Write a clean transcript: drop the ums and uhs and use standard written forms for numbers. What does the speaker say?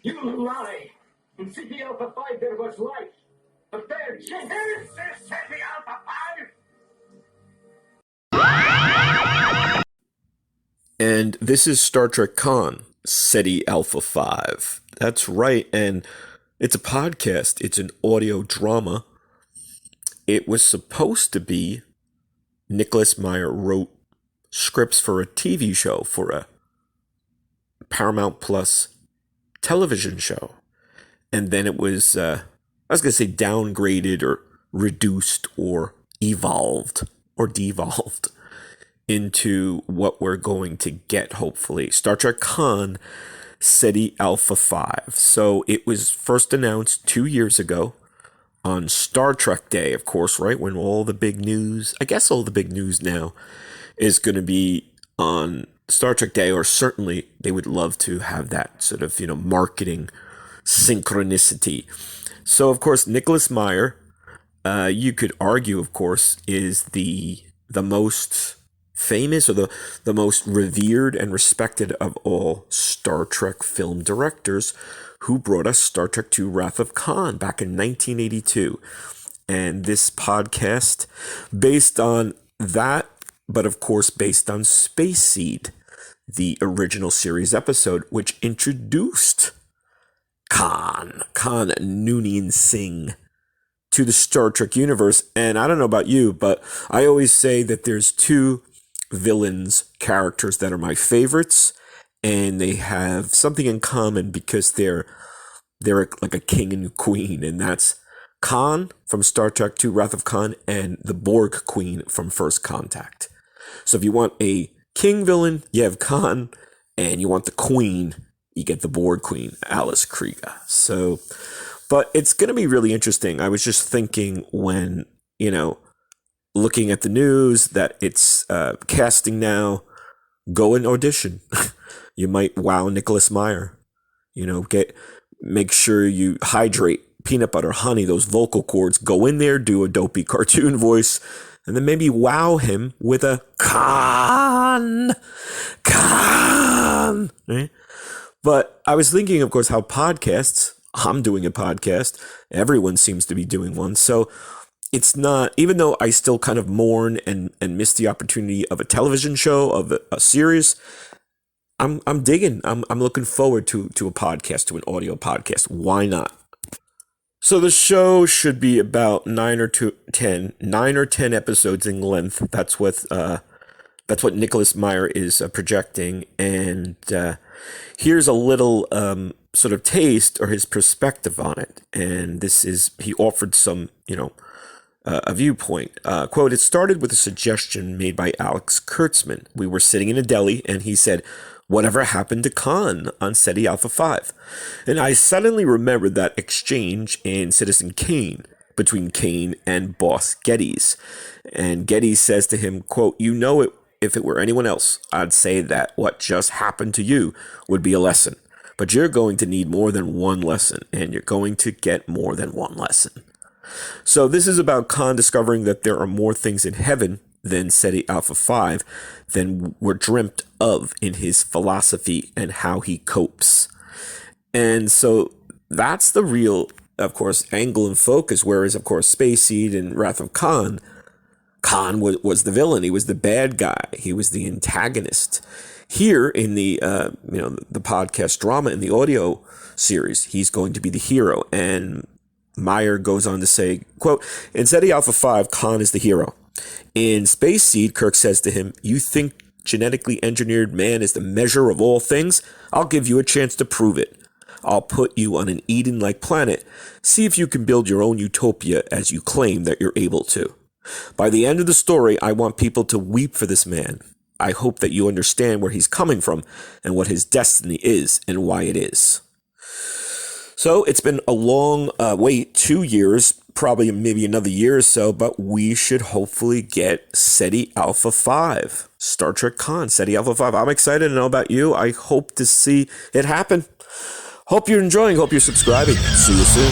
You lie. In Ceti Alpha V there was life. But there, is this Ceti Alpha V? And this is Star Trek Khan, Ceti Alpha V. That's right, and it's a podcast. It's an audio drama. It was supposed to be Nicholas Meyer wrote scripts for a TV show, for a Paramount Plus television show. And then it was, I was going to say downgraded or reduced or evolved or devolved into what we're going to get, hopefully. Star Trek Khan, Ceti Alpha V. So it was first announced 2 years ago on Star Trek Day, of course, right? When all the big news, I guess all the big news now is going to be on Star Trek Day, or certainly they would love to have that sort of, marketing synchronicity. So, of course, Nicholas Meyer, you could argue, of course, is the most famous or the most revered and respected of all Star Trek film directors, who brought us Star Trek II Wrath of Khan back in 1982. And this podcast, based on that, but of course based on Space Seed, the original series episode, which introduced Khan Noonien Singh to the Star Trek universe. And I don't know about you, but I always say that there's two villains characters that are my favorites, and they have something in common because they're like a king and queen, and that's Khan from Star Trek II Wrath of Khan and the Borg Queen from First Contact. So if you want a king villain, you have Khan, and you want the queen, you get the Borg Queen, Alice Krige. So, but it's going to be really interesting. I was just thinking when, looking at the news that it's casting now, go and audition. You might wow Nicholas Meyer. Make sure you hydrate peanut butter, honey, those vocal cords. Go in there, do a dopey cartoon voice, and then maybe wow him with a Khan. Right? But I was thinking, of course, how podcasts, I'm doing a podcast, everyone seems to be doing one. So it's not, even though I still kind of mourn and miss the opportunity of a television show, of a series, I'm digging. I'm looking forward to a podcast, to an audio podcast. Why not? So the show should be about 9 or 10 episodes in length. That's what Nicholas Meyer is projecting. And here's a little sort of taste or his perspective on it. And he offered some, a viewpoint. Quote, "It started with a suggestion made by Alex Kurtzman. We were sitting in a deli and he said, 'Whatever happened to Khan on Ceti Alpha V?' And I suddenly remembered that exchange in Citizen Kane between Kane and boss Geddes. And Geddes says to him, quote, 'If it were anyone else, I'd say that what just happened to you would be a lesson. But you're going to need more than one lesson, and you're going to get more than one lesson.' So this is about Khan discovering that there are more things in heaven than Ceti Alpha V than were dreamt of in his philosophy and how he copes. And so that's the real, of course, angle and focus, whereas, of course, Space Seed and Wrath of Khan was the villain. He was the bad guy. He was the antagonist. Here in the, the podcast drama, in the audio series, he's going to be the hero. And Meyer goes on to say, quote, "In Ceti Alpha V, Khan is the hero. In Space Seed, Kirk says to him, 'You think genetically engineered man is the measure of all things? I'll give you a chance to prove it. I'll put you on an Eden-like planet. See if you can build your own utopia as you claim that you're able to. By the end of the story, I want people to weep for this man. I hope that you understand where he's coming from and what his destiny is and why it is.'" So it's been a long wait, 2 years, probably maybe another year or so, but we should hopefully get Ceti Alpha V, Star Trek Khan, Ceti Alpha V. I'm excited to know about you. I hope to see it happen. Hope you're enjoying. Hope you're subscribing. See you soon.